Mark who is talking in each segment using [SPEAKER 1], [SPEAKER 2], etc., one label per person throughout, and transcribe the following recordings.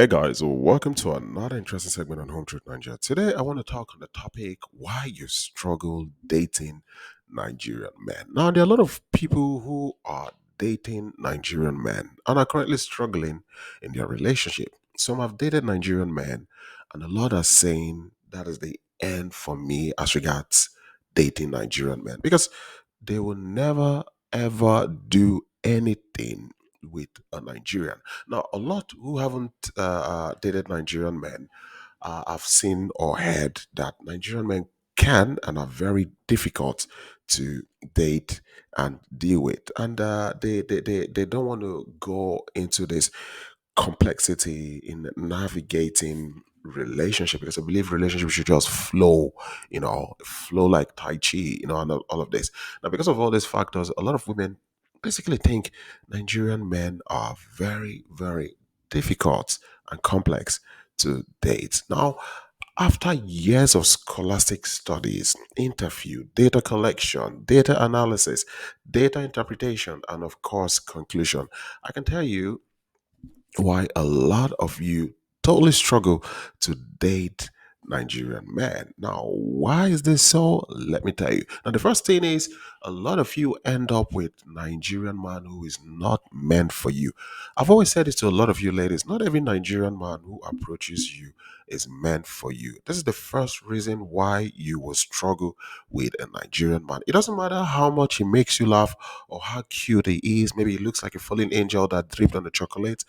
[SPEAKER 1] Hey guys, welcome to another interesting segment on Home Truth Nigeria. Today I want to talk on the topic why you struggle dating Nigerian men. Now, there are a lot of people who are dating Nigerian men and are currently struggling in their relationship. Some have dated Nigerian men, and a lot are saying that is the end for me as regards dating Nigerian men because they will never ever do anything with a Nigerian. Now, a lot who haven't dated Nigerian men have seen or heard that Nigerian men can and are very difficult to date and deal with. And they don't want to go into this complexity in navigating relationship because I believe relationship should just flow, flow like Tai Chi, and all of this. Now, because of all these factors, a lot of women basically think Nigerian men are very, very difficult and complex to date. Now, after years of scholastic studies, interview, data collection, data analysis, data interpretation, and of course, conclusion, I can tell you why a lot of you totally struggle to date Nigerian men. Now, why is this so? Let me tell you. Now, the first thing is a lot of you end up with Nigerian man who is not meant for you. I've always said this to a lot of you ladies. Not every Nigerian man who approaches you is meant for you. This is the first reason why you will struggle with a Nigerian man. It doesn't matter how much he makes you laugh or how cute he is. Maybe he looks like a fallen angel that dripped on the chocolate.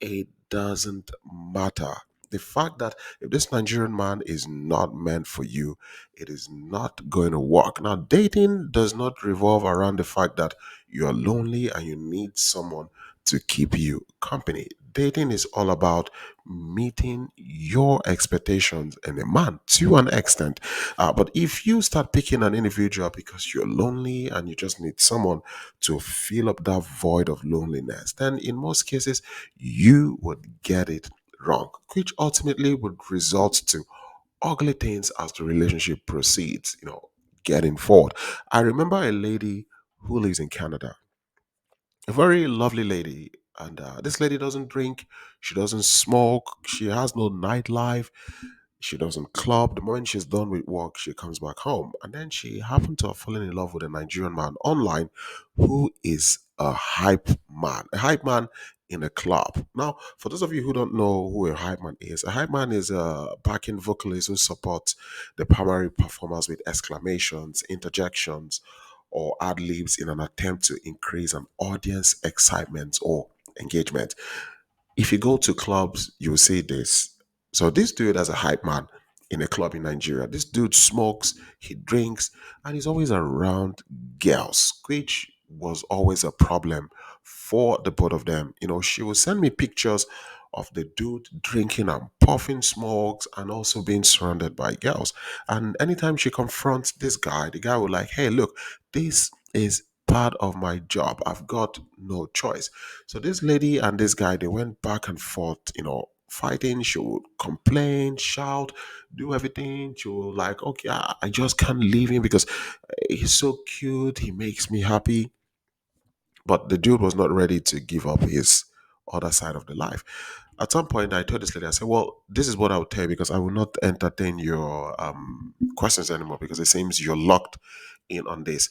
[SPEAKER 1] It doesn't matter. The fact that if this Nigerian man is not meant for you, it is not going to work. Now, dating does not revolve around the fact that you're lonely and you need someone to keep you company. Dating is all about meeting your expectations in a man to an extent. But if you start picking an individual because you're lonely and you just need someone to fill up that void of loneliness, then in most cases, you would get it wrong, which ultimately would result to ugly things as the relationship proceeds, getting forward. I remember a lady who lives in Canada, a very lovely lady. And this lady doesn't drink, she doesn't smoke, she has no nightlife, she doesn't club. The moment she's done with work, she comes back home. And then she happened to have fallen in love with a Nigerian man online who is a hype man in a club. Now, for those of you who don't know who a hype man is a backing vocalist who supports the primary performers with exclamations, interjections, or ad libs in an attempt to increase an audience excitement or engagement. If you go to clubs, you'll see this. So this dude as a hype man in a club in Nigeria. This dude smokes, he drinks, and he's always around girls, which was always a problem for the both of them. She would send me pictures of the dude drinking and puffing smokes and also being surrounded by girls. And anytime she confronts this guy, the guy would like, hey, look, this is part of my job. I've got no choice. So this lady and this guy, they went back and forth, fighting. She would complain, shout, do everything. She would like, okay, I just can't leave him because he's so cute. He makes me happy. But the dude was not ready to give up his other side of the life. At some point, I told this lady, I said, well, this is what I would tell you because I will not entertain your questions anymore because it seems you're locked in on this.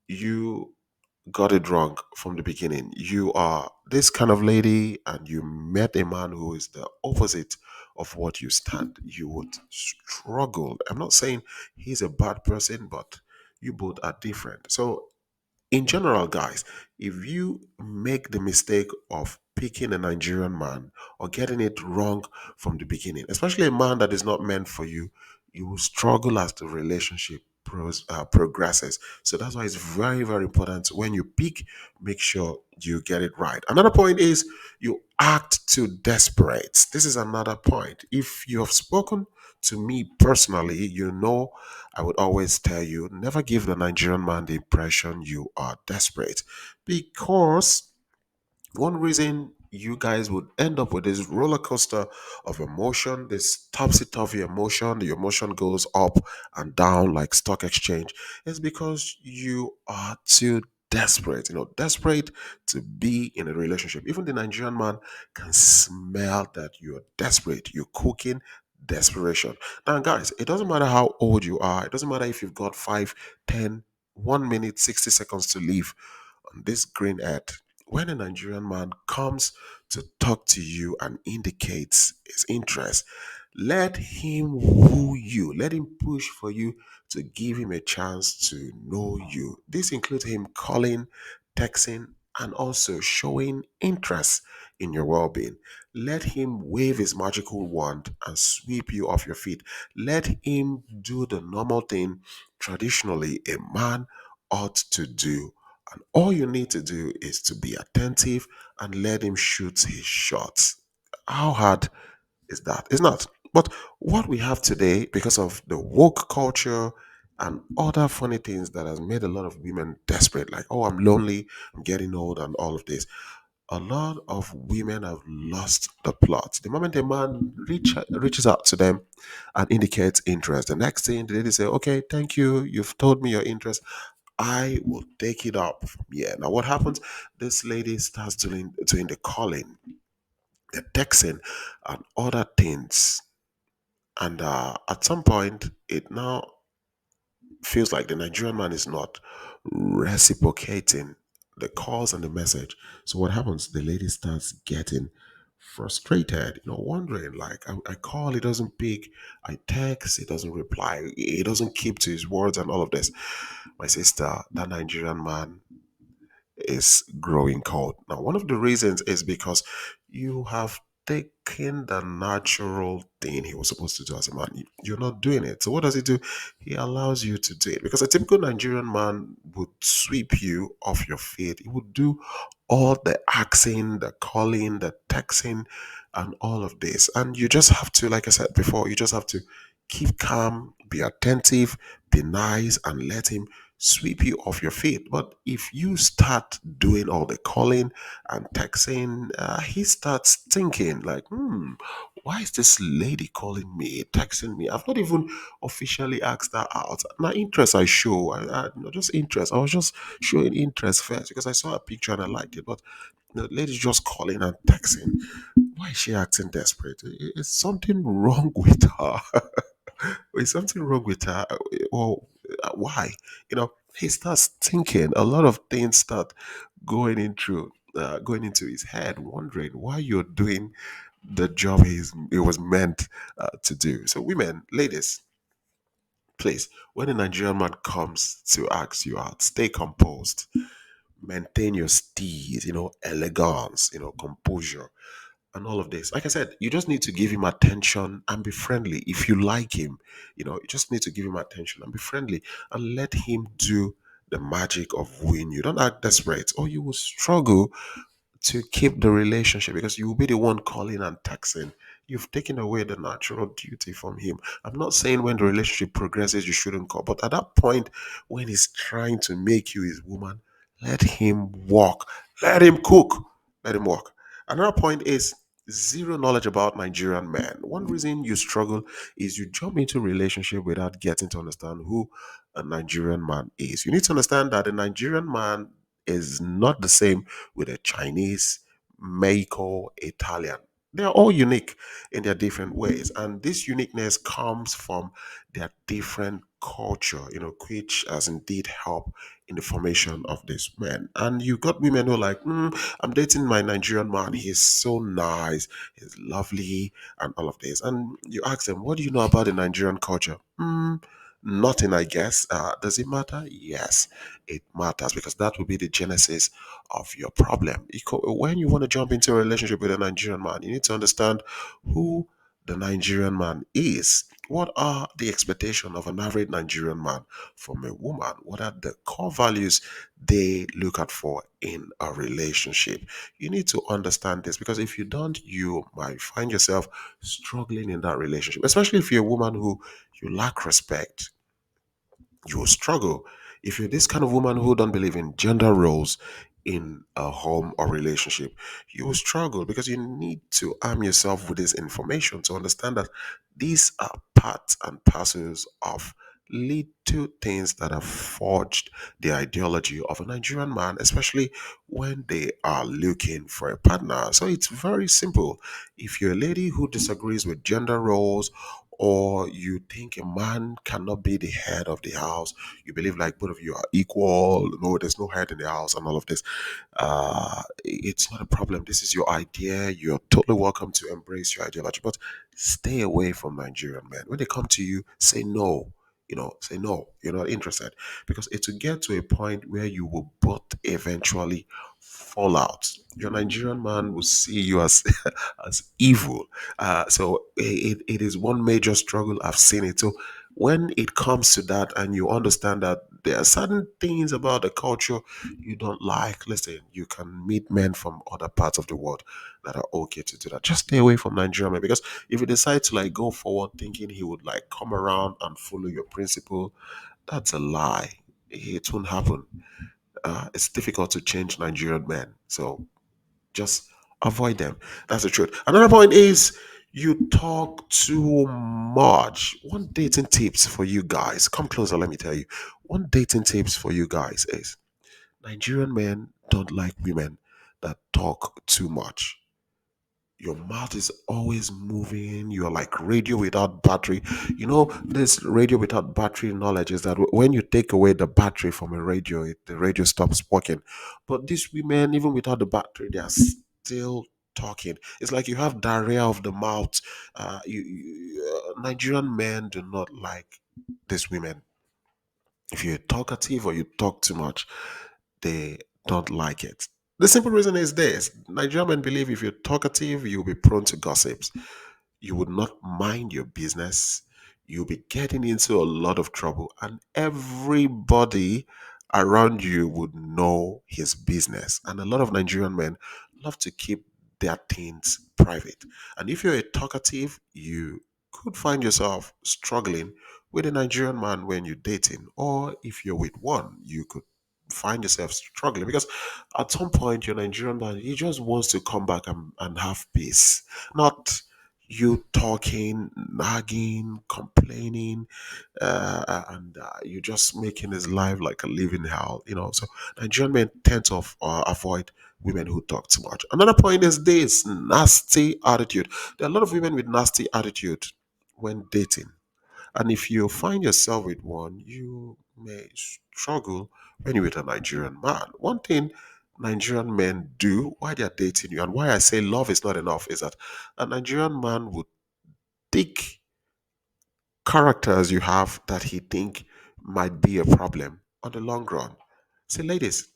[SPEAKER 1] You got it wrong from the beginning. You are this kind of lady, and you met a man who is the opposite of what you stand. You would struggle. I'm not saying he's a bad person, but you both are different. So in general, guys, if you make the mistake of picking a Nigerian man or getting it wrong from the beginning, especially a man that is not meant for you, you will struggle as the relationship progresses. So that's why it's very, very important when you pick, make sure you get it right. Another point is you act too desperate. This is another point. If you have spoken to me personally, I would always tell you never give the Nigerian man the impression you are desperate because one reason you guys would end up with this roller coaster of emotion, this topsy turvy emotion, the emotion goes up and down like stock exchange, is because you are too desperate, desperate to be in a relationship. Even the Nigerian man can smell that you're desperate, you're cooking desperation. Now, guys, it doesn't matter how old you are, it doesn't matter if you've got 5, 10, 1 minute, 60 seconds to live on this green earth. When a Nigerian man comes to talk to you and indicates his interest, let him woo you. Let him push for you to give him a chance to know you. This includes him calling, texting, and also showing interest in your well being. Let him wave his magical wand and sweep you off your feet. Let him do the normal thing traditionally a man ought to do. And all you need to do is to be attentive and let him shoot his shots. How hard is that? It's not. But what we have today, because of the woke culture and other funny things that has made a lot of women desperate, like, oh, I'm lonely, I'm getting old, and all of this, a lot of women have lost the plot. The moment a man reaches out to them and indicates interest, the next thing the lady say, okay, thank you, you've told me your interest. I will take it up from here. Now, what happens? This lady starts doing the calling, the texting, and other things. And at some point, it now feels like the Nigerian man is not reciprocating the calls and the message. So what happens? The lady starts getting frustrated, wondering like, I call, he doesn't pick, I text, he doesn't reply, he doesn't keep to his words, and all of this. My sister, that Nigerian man is growing cold. Now, one of the reasons is because you have taken the natural thing he was supposed to do as a man. You're not doing it. So, what does he do? He allows you to do it. Because a typical Nigerian man would sweep you off your feet, he would do all the asking, the calling, the texting, and all of this. And you just have to, like I said before, you just have to keep calm, be attentive, be nice, and let him sweep you off your feet. But if you start doing all the calling and texting, he starts thinking like, why is this lady calling me, texting me? I've not even officially asked her out. Now, interest I show, not just interest. I was just showing interest first because I saw a picture and I liked it. But the lady's just calling and texting. Why is she acting desperate? Is something wrong with her? Is something wrong with her? Well, why? He starts thinking. A lot of things start going into his head, wondering why you're doing the job he was meant to do. So, women, ladies, please, when a Nigerian man comes to ask you out, stay composed, maintain your steez, elegance, composure, and all of this. Like I said, you just need to give him attention and be friendly. If you like him, you just need to give him attention and be friendly and let him do the magic of wooing you. Don't act desperate or you will struggle to keep the relationship because you will be the one calling and texting. You've taken away the natural duty from him. I'm not saying when the relationship progresses, you shouldn't call, but at that point, when he's trying to make you his woman, let him walk, let him cook, let him walk. Another point is zero knowledge about Nigerian men. One reason you struggle is you jump into a relationship without getting to understand who a Nigerian man is. You need to understand that a Nigerian man is not the same with a Chinese, Mexico, Italian. They are all unique in their different ways. And this uniqueness comes from their different culture, which has indeed helped in the formation of these men. And you got women who are like, I'm dating my Nigerian man. He's so nice, he's lovely, and all of this. And you ask them, what do you know about the Nigerian culture? Nothing, I guess. Does it matter? Yes, it matters because that will be the genesis of your problem. When you want to jump into a relationship with a Nigerian man, you need to understand who the Nigerian man is. What are the expectations of an average Nigerian man from a woman? What are the core values they look out for in a relationship? You need to understand this because if you don't, you might find yourself struggling in that relationship, especially if you're a woman who you lack respect. You will struggle if you're this kind of woman who don't believe in gender roles in a home or relationship. You will struggle because you need to arm yourself with this information to understand that these are parts and parcels of little things that have forged the ideology of a Nigerian man, especially when they are looking for a partner. So it's very simple. If you're a lady who disagrees with gender roles, or you think a man cannot be the head of the house, you believe like both of you are equal, no, there's no head in the house, and all of this, it's not a problem. This is your idea. You're totally welcome to embrace your ideology, but stay away from Nigerian men. When they come to you, say no. Say no. You're not interested, because it will get to a point where you will both eventually fall out. Your Nigerian man will see you as as evil. So it is one major struggle. I've seen it. So when it comes to that, and you understand that there are certain things about the culture you don't like, listen, you can meet men from other parts of the world that are okay to do that. Just stay away from Nigeria, man, because if you decide to like go forward thinking he would like come around and follow your principle, that's a lie. It won't happen. It's difficult to change Nigerian men. So just avoid them. That's the truth. Another point is you talk too much. One dating tips for you guys. Come closer, let me tell you. One dating tips for you guys is Nigerian men don't like women that talk too much. Your mouth is always moving. You're like radio without battery. This radio without battery knowledge is that when you take away the battery from a radio, the radio stops working. But these women, even without the battery, they are still talking. It's like you have diarrhea of the mouth. Nigerian men do not like these women. If you're talkative or you talk too much, they don't like it. The simple reason is this: Nigerian men believe if you're talkative, you'll be prone to gossips. You would not mind your business. You'll be getting into a lot of trouble, and everybody around you would know his business. And a lot of Nigerian men love to keep their things private. And if you're a talkative, you could find yourself struggling with a Nigerian man when you're dating, or if you're with one, you could find yourself struggling because at some point your Nigerian man he just wants to come back and have peace, not you talking, nagging, complaining, and you're just making his life like a living hell. So Nigerian men tend to avoid women who talk too much. Another point is this nasty attitude. There are a lot of women with nasty attitude when dating. And if you find yourself with one, you may struggle when you're with a Nigerian man. One thing Nigerian men do while they're dating you, and why I say love is not enough, is that a Nigerian man would take characters you have that he think might be a problem on the long run. See, ladies,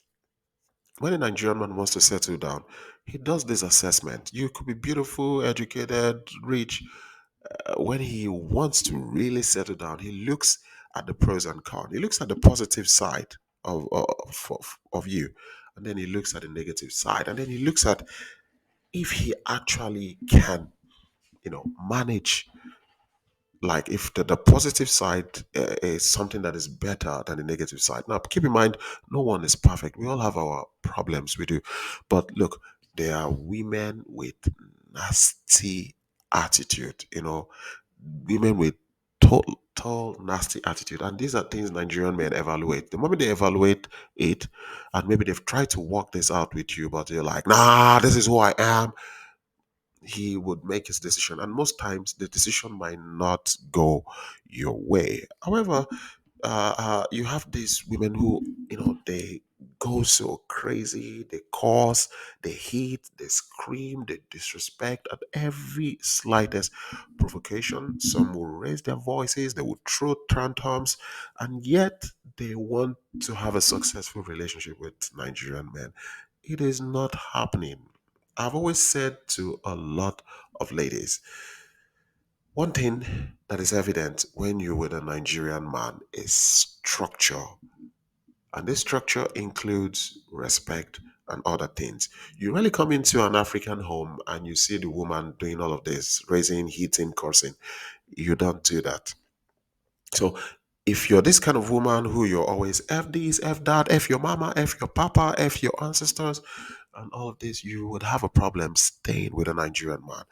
[SPEAKER 1] when a Nigerian man wants to settle down, he does this assessment. You could be beautiful, educated, rich, when he wants to really settle down, he looks at the pros and cons. He looks at the positive side of you, and then he looks at the negative side, and then he looks at if he actually can, manage. Like if the positive side is something that is better than the negative side. Now, keep in mind, no one is perfect. We all have our problems. We do, but look, there are women with nasty attitude. Women with total nasty attitude. And these are things Nigerian men evaluate. The moment they evaluate it, and maybe they've tried to work this out with you, but you're like, nah, this is who I am, he would make his decision. And most times the decision might not go your way. However, you have these women who, they go so crazy, they curse, they hit, they scream, they disrespect at every slightest provocation. Some will raise their voices, they will throw tantrums, and yet they want to have a successful relationship with Nigerian men. It is not happening. I've always said to a lot of ladies, one thing that is evident when you're with a Nigerian man is structure. And this structure includes respect and other things. You really come into an African home and you see the woman doing all of this, raising, hitting, cursing. You don't do that. So if you're this kind of woman who you're always F this, F that, F your mama, F your papa, F your ancestors, and all of this, you would have a problem staying with a Nigerian man.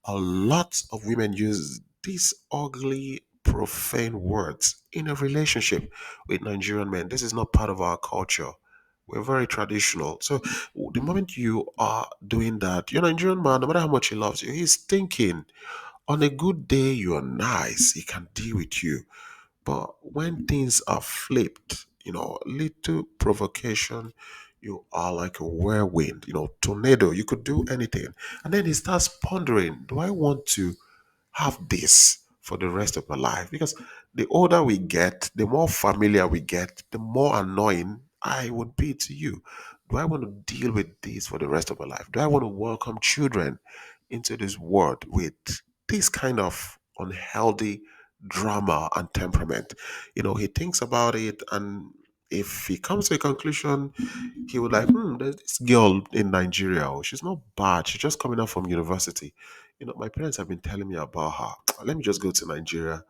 [SPEAKER 1] A lot of women use this ugly profane words in a relationship with Nigerian men. This is not part of our culture. We're very traditional. So the moment you are doing that, your Nigerian man, no matter how much he loves you, he's thinking on a good day, you're nice. He can deal with you. But when things are flipped, little provocation, you are like a whirlwind, tornado. You could do anything. And then he starts pondering, do I want to have this for the rest of my life? Because the older we get, the more familiar we get, the more annoying I would be to you. Do I want to deal with this for the rest of my life? Do I want to welcome children into this world with this kind of unhealthy drama and temperament? He thinks about it, and if he comes to a conclusion, he would like, there's this girl in Nigeria. Oh, she's not bad. She's just coming out from university. My parents have been telling me about her. Let me just go to Nigeria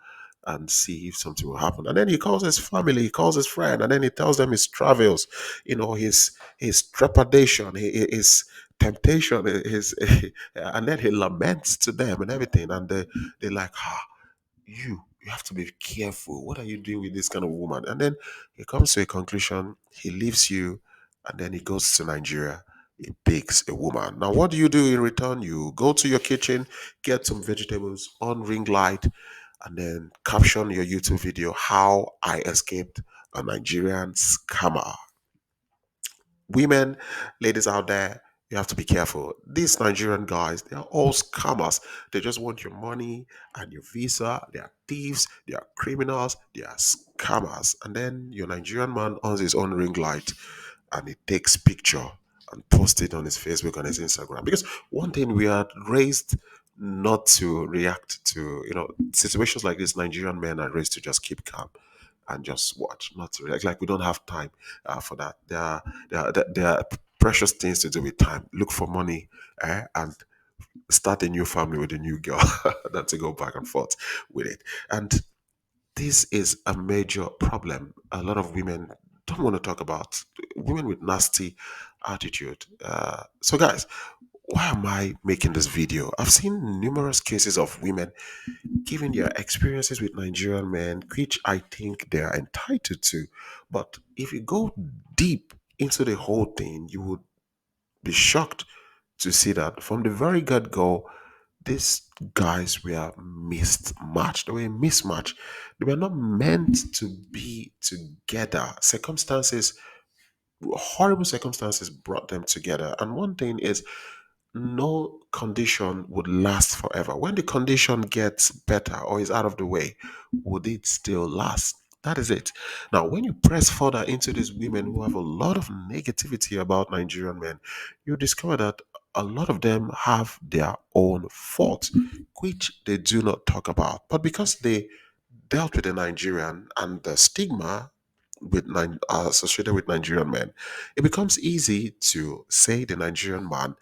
[SPEAKER 1] and see if something will happen. And then he calls his family, he calls his friend, and then he tells them his travels, his trepidation, his temptation, his and then he laments to them and everything. And they're like, you have to be careful. What are you doing with this kind of woman? And then he comes to a conclusion, he leaves you, and then he goes to Nigeria. He picks a woman. Now, what do you do in return? You go to your kitchen, get some vegetables on ring light, and then caption your YouTube video, How I Escaped a Nigerian Scammer. Women, ladies out there, you have to be careful. These Nigerian guys, they are all scammers. They just want your money and your visa. They are thieves, they are criminals, they are scammers. And then your Nigerian man owns his own ring light and he takes picture and posts it on his Facebook and his Instagram. Because one thing we are raised not to react to, situations like this, Nigerian men are raised to just keep calm and just watch, not to react. Like we don't have time for that. There are precious things to do with time. Look for money, and start a new family with a new girl than to go back and forth with it. And this is a major problem. A lot of women don't want to talk about women with nasty attitude. So, guys, why am I making this video? I've seen numerous cases of women giving their experiences with Nigerian men, which I think they are entitled to. But if you go deep into the whole thing, you would be shocked to see that from the very get go, these guys were mismatched. They were a mismatch. They were not meant to be together. Horrible circumstances brought them together. And one thing is, no condition would last forever. When the condition gets better or is out of the way, would it still last? That is it. Now, when you press further into these women who have a lot of negativity about Nigerian men, you discover that a lot of them have their own faults, which they do not talk about. But because they dealt with a Nigerian and the stigma associated with Nigerian men, it becomes easy to say the Nigerian man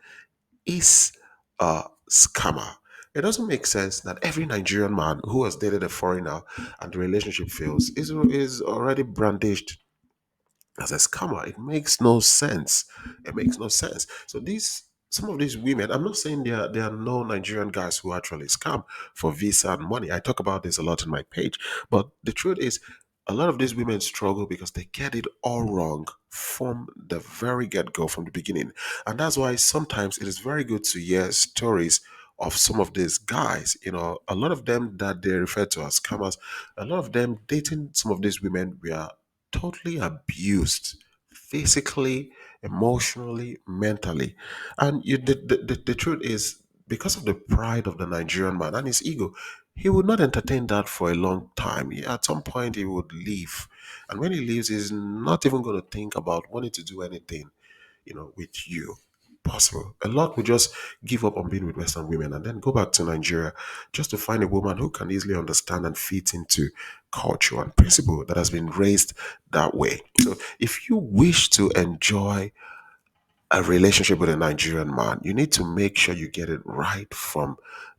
[SPEAKER 1] is a scammer. It doesn't make sense that every Nigerian man who has dated a foreigner and the relationship fails is already brandished as a scammer. It makes no sense. It makes no sense. So some of these women, I'm not saying there are no Nigerian guys who actually scam for visa and money. I talk about this a lot on my page. But the truth is, a lot of these women struggle because they get it all wrong from the very get-go, from the beginning. And that's why sometimes it is very good to hear stories of some of these guys. A lot of them that they refer to as scammers, a lot of them dating some of these women were totally abused physically, emotionally, mentally. And the truth is, because of the pride of the Nigerian man and his ego, he would not entertain that for a long time. At some point, he would leave. And when he leaves, he's not even going to think about wanting to do anything, with you. Possible. A lot would just give up on being with Western women and then go back to Nigeria just to find a woman who can easily understand and fit into culture and principle that has been raised that way. So if you wish to enjoy a relationship with a Nigerian man, you need to make sure you get it right from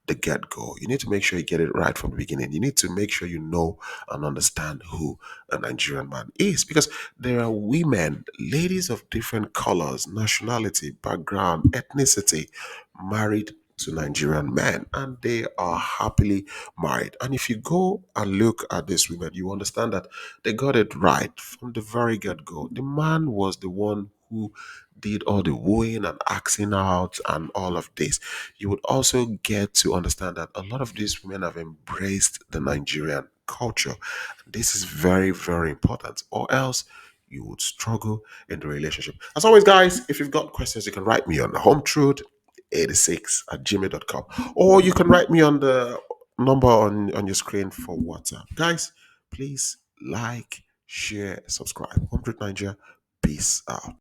[SPEAKER 1] the get go. You need to make sure you get it right from the beginning. You need to make sure you know and understand who a Nigerian man is, because there are women, ladies of different colors, nationality, background, ethnicity, married to Nigerian men, and they are happily married. And if you go and look at these women, you understand that they got it right from the very get go. The man was the one who did all the wooing and asking out and all of this. You would also get to understand that a lot of these women have embraced the Nigerian culture. This is very, very important, or else you would struggle in the relationship. As always, guys, if you've got questions, you can write me on home truth 86 at gmail.com, or you can write me on the number on your screen for WhatsApp. Guys, please like, share, subscribe. Home Truth Nigeria. Peace out.